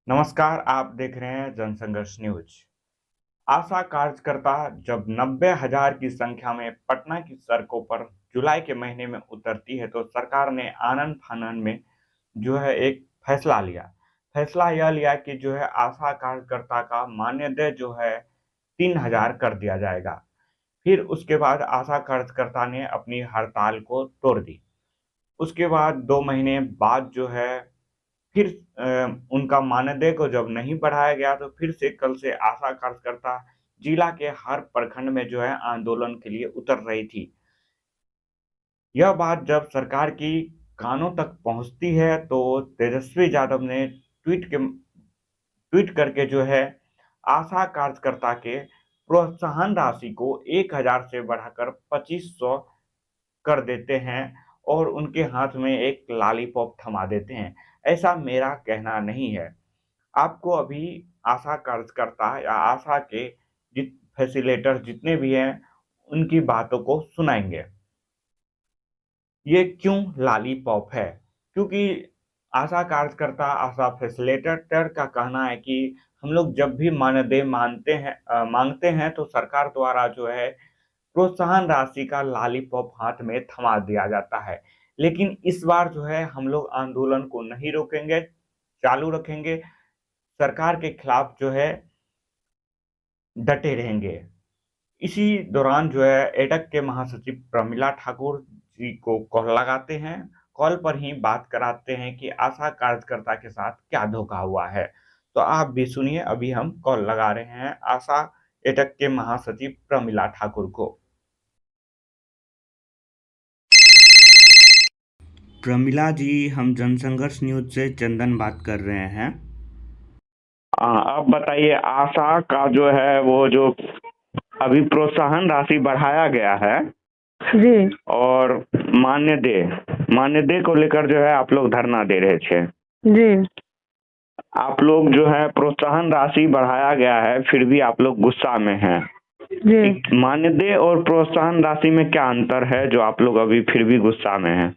नमस्कार, आप देख रहे हैं जनसंघर्ष न्यूज। आशा कार्यकर्ता जब 90,000 की संख्या में पटना की सड़कों पर जुलाई के महीने में उतरती है, तो सरकार ने आनन फानन में जो है एक फैसला लिया। फैसला यह लिया कि जो है आशा कार्यकर्ता का मानदेय जो है 3,000 कर दिया जाएगा। फिर उसके बाद आशा कार्यकर्ता ने अपनी हड़ताल को तोड़ दी। उसके बाद 2 महीने बाद जो है फिर उनका मानदेय को जब नहीं बढ़ाया गया, तो फिर से कल से आशा कार्यकर्ता जिला के हर प्रखंड में जो है आंदोलन के लिए उतर रही थी। यह बात जब सरकार की कानों तक पहुंचती है, तो तेजस्वी यादव ने ट्वीट करके जो है आशा कार्यकर्ता के प्रोत्साहन राशि को 1,000 से बढ़ाकर 2,500 कर देते हैं और उनके हाथ में एक लॉलीपॉप थमा देते हैं। ऐसा मेरा कहना नहीं है। आपको अभी आशा कार्यकर्ता या आशा के फैसिलिटेटर जितने भी हैं, उनकी बातों को सुनाएंगे। ये क्यों लॉलीपॉप है? क्योंकि आशा कार्यकर्ता, आशा फैसिलिटेटर का कहना है कि हम लोग जब भी मानदेय मांगते हैं, तो सरकार द्वारा जो है प्रोत्साहन राशि का लॉलीपॉप हाथ में थमा दिया जाता है। लेकिन इस बार जो है हम लोग आंदोलन को नहीं रोकेंगे, चालू रखेंगे। सरकार के खिलाफ जो है डटे रहेंगे। इसी दौरान जो है एडक के महासचिव प्रमिला ठाकुर जी को कॉल लगाते हैं। कॉल पर ही बात कराते हैं कि आशा कार्यकर्ता के साथ क्या धोखा हुआ है। तो आप भी सुनिए, अभी हम कॉल लगा रहे हैं आशा एडक के महासचिव प्रमिला ठाकुर को। प्रमिला जी, हम जनसंघर्ष न्यूज से चंदन बात कर रहे हैं। अब बताइए, आशा का जो है वो जो अभी प्रोत्साहन राशि बढ़ाया गया है जी और मानदेय को लेकर जो है आप लोग धरना दे रहे थे। जी आप लोग जो है प्रोत्साहन राशि बढ़ाया गया है, फिर भी आप लोग गुस्सा में हैं। जी मानदेय और प्रोत्साहन राशि में क्या अंतर है जो आप लोग अभी फिर भी गुस्सा में हैं?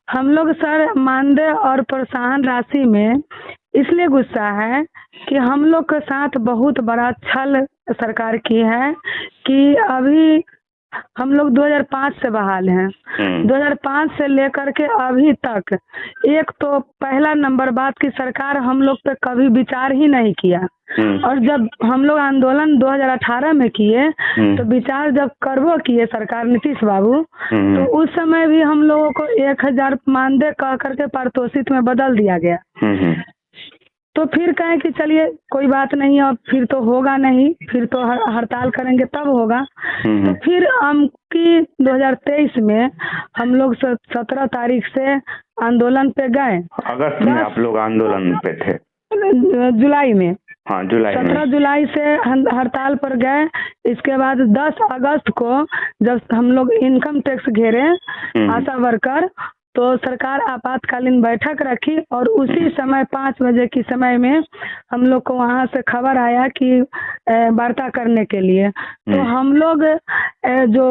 हम लोग सर मानदेय और प्रोत्साहन राशि में इसलिए गुस्सा है कि हम लोग के साथ बहुत बड़ा छल सरकार की है कि अभी हम लोग 2005 से बहाल हैं। 2005 से लेकर के अभी तक एक तो पहला नंबर बात की सरकार हम लोग पे कभी विचार ही नहीं किया। और जब हम लोग आंदोलन 2018 में किए तो विचार जब करबो किए सरकार नीतीश बाबू, तो उस समय भी हम लोगों को 1,000 मानदेय कह करके पारितोषिक में बदल दिया गया। तो फिर कहें कि चलिए कोई बात नहीं, अब फिर तो होगा नहीं, फिर तो हड़ताल करेंगे तब होगा। तो फिर हम की 2023 में हम लोग 17 तारीख से आंदोलन पे गए। अगस्त में आप लोग आंदोलन पे थे? जुलाई में। हाँ, जुलाई में। 17 जुलाई से हड़ताल पर गए। इसके बाद 10 अगस्त को जब हम लोग इनकम टैक्स घेरे आशा वर्कर, तो सरकार आपातकालीन बैठक रखी और उसी समय 5 बजे की समय में हम लोग को वहाँ से खबर आया कि वार्ता करने के लिए। तो हम लोग जो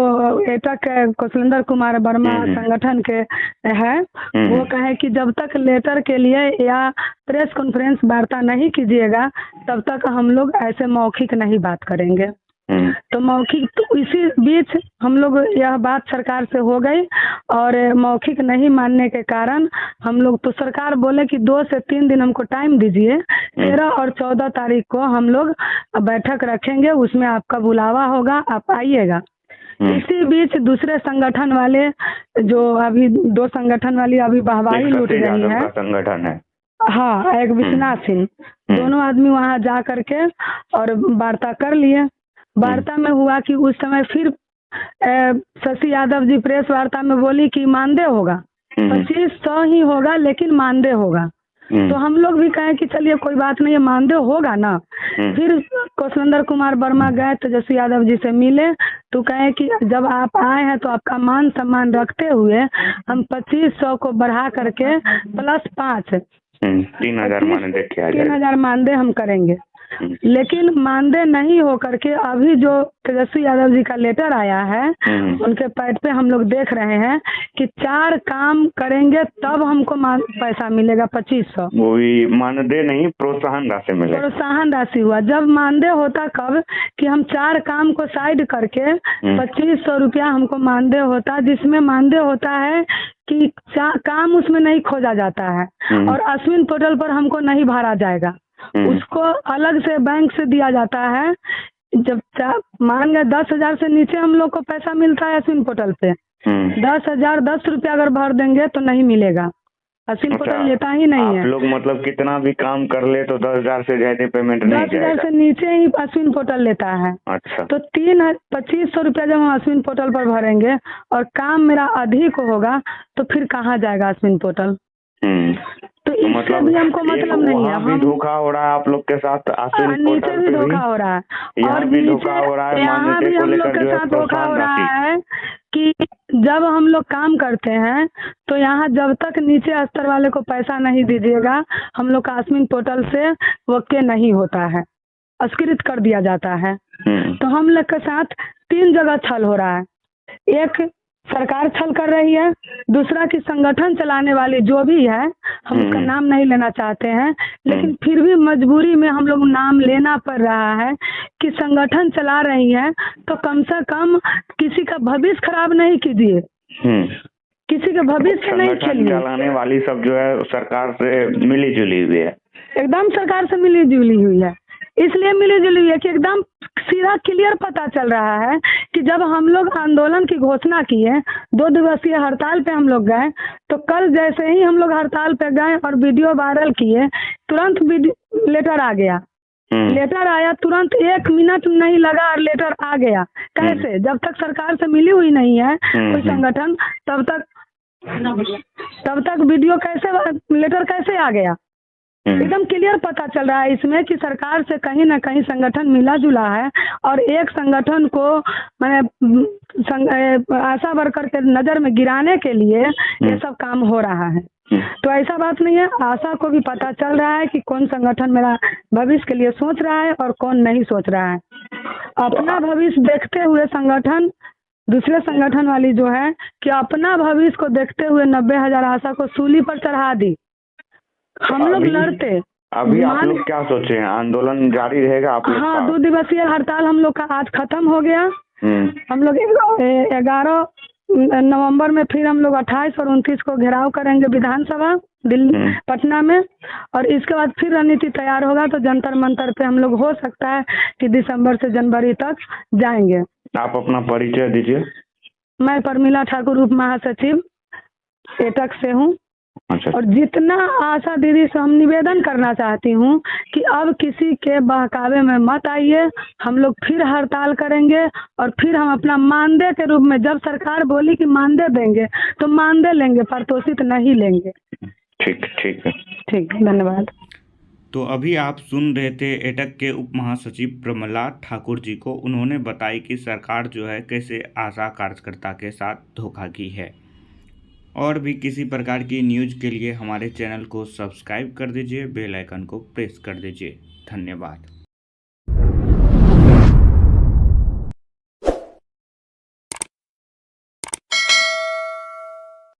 एटक कौशलेंद्र कुमार वर्मा संगठन के है, वो कहे कि जब तक लेटर के लिए या प्रेस कॉन्फ्रेंस वार्ता नहीं कीजिएगा, तब तक हम लोग ऐसे मौखिक नहीं बात करेंगे। तो मौखिक, तो इसी बीच हम लोग यह बात सरकार से हो गई और मौखिक नहीं मानने के कारण हम लोग, तो सरकार बोले कि 2 से 3 दिन हमको टाइम दीजिए, 13 और 14 तारीख को हम लोग बैठक रखेंगे, उसमें आपका बुलावा होगा, आप आइएगा। इसी बीच दूसरे संगठन वाले, जो अभी 2 संगठन वाली अभी वाहवाही लूट रही है, संगठन है, हाँ, एक विश्वनाथ सिंह, दोनों आदमी वहाँ जा करके और वार्ता कर लिए। वार्ता में हुआ कि उस समय फिर शशि यादव जी प्रेस वार्ता में बोली कि मानदेय होगा 2,500 ही होगा, लेकिन मानदेय होगा। तो हम लोग भी कहे कि चलिए कोई बात नहीं है, मानदेय होगा ना। फिर कौशलेंद्र कुमार वर्मा गए तेजस्वी यादव जी से मिले, तो कहे कि जब आप आए हैं तो आपका मान सम्मान रखते हुए हम 2,500 को बढ़ा करके +5 3,000 मानदेय किया जाए। 3,000 मानदेय हम करेंगे। लेकिन मानदेय नहीं हो करके अभी जो तेजस्वी यादव जी का लेटर आया है उनके पैड पे हम लोग देख रहे हैं कि 4 काम करेंगे तब हमको पैसा मिलेगा 2500। वो भी मानदेय नहीं, प्रोत्साहन राशि मिलेगा। प्रोत्साहन राशि हुआ, जब मानदेय होता कब कि हम 4 काम को साइड करके 2500 रुपया हमको मानदेय होता, जिसमें मानदेय होता है कि काम उसमें नहीं खोजा जाता है और अश्विन पोर्टल पर हमको नहीं भरा जाएगा, उसको अलग से बैंक से दिया जाता है। जब मान गए 10,000 से नीचे हम लोग को पैसा मिलता है अश्विन पोर्टल पे, 10,000 10 रुपया अगर भर देंगे तो नहीं मिलेगा, अश्विन पोर्टल लेता ही नहीं है। आप लोग मतलब कितना भी काम कर ले तो 10,000 से ज्यादा पेमेंट नहीं जाएगा। 10,000 से नीचे ही अश्विन पोर्टल लेता है। अच्छा, तो 2500 रुपया जब हम अश्विन पोर्टल पर भरेंगे और काम मेरा अधिक होगा तो फिर कहाँ जाएगा अश्विन पोर्टल। तो इससे मतलब भी हमको मतलब नहीं है। हम धोखा हो रहा है आप लोग के साथ, नीचे भी धोखा हो रहा है और भी धोखा हो रहा है, यहाँ भी हम लोग के साथ धोखा हो रहा है कि जब हम लोग काम करते हैं तो यहाँ जब तक नीचे स्तर वाले को पैसा नहीं दीजिएगा हम लोग का अश्विन पोर्टल से वक्के नहीं होता है, अस्कृत कर दिया जाता है। तो हम लोग के साथ 3 जगह छल हो रहा है, एक सरकार छल कर रही है, दूसरा कि संगठन चलाने वाले जो भी है, हम उसका नाम नहीं लेना चाहते हैं लेकिन फिर भी मजबूरी में हम लोग नाम लेना पड़ रहा है कि संगठन चला रही है तो कम से कम किसी का भविष्य खराब नहीं कीजिए, किसी का भविष्य नहीं खेलिए। चलाने वाली सब जो है सरकार से मिली जुली हुई है, एकदम सरकार से मिली जुली हुई है, इसलिए मिली जुली हुई है कि एकदम सीधा क्लियर पता चल रहा है कि जब हम लोग आंदोलन की घोषणा किए 2 दिवसीय हड़ताल पे हम लोग गए तो कल जैसे ही हम लोग हड़ताल पे गए और वीडियो वायरल किए तुरंत लेटर आ गया। लेटर आया तुरंत 1 मिनट नहीं लगा और लेटर आ गया। कैसे? जब तक सरकार से मिली हुई नहीं है कोई संगठन तब तक वीडियो कैसे लेटर कैसे आ गया। एकदम क्लियर पता चल रहा है इसमें कि सरकार से कहीं ना कहीं संगठन मिला जुला है और एक संगठन को मैंने आशा वर्कर के नज़र में गिराने के लिए ये सब काम हो रहा है। तो ऐसा बात नहीं है, आशा को भी पता चल रहा है कि कौन संगठन मेरा भविष्य के लिए सोच रहा है और कौन नहीं सोच रहा है। अपना भविष्य देखते हुए संगठन दूसरे संगठन वाली जो है कि अपना भविष्य को देखते हुए 90,000 आशा को सूली पर चढ़ा दी। हम लोग लड़ते अभी आप लोग क्या सोचे हैं, आंदोलन जारी रहेगा आप लोग? हाँ, 2 दिवसीय हड़ताल हम लोग का आज खत्म हो गया। हम लोग 11 नवंबर में फिर हम लोग 28 और 29 को घेराव करेंगे विधानसभा दिल्ली पटना में और इसके बाद फिर रणनीति तैयार होगा तो जंतर मंतर पे हम लोग हो सकता है कि दिसंबर से जनवरी तक जाएंगे। आप अपना परिचय दीजिए। मैं परमिला ठाकुर उप महासचिव एटक से हूँ। अच्छा। और जितना आशा दीदी से हम निवेदन करना चाहती हूँ कि अब किसी के बहकावे में मत आइए, हम लोग फिर हड़ताल करेंगे और फिर हम अपना मानदेय के रूप में जब सरकार बोली कि मानदेय देंगे तो मानदेय लेंगे, पारितोषिक नहीं लेंगे। ठीक है, धन्यवाद। तो अभी आप सुन रहे थे एटक के उप महासचिव प्रमिला ठाकुर जी को। उन्होंने बताई कि सरकार जो है कैसे आशा कार्यकर्ता के साथ धोखा की है। और भी किसी प्रकार की न्यूज़ के लिए हमारे चैनल को सब्सक्राइब कर दीजिए, बेल आइकन को प्रेस कर दीजिए। धन्यवाद।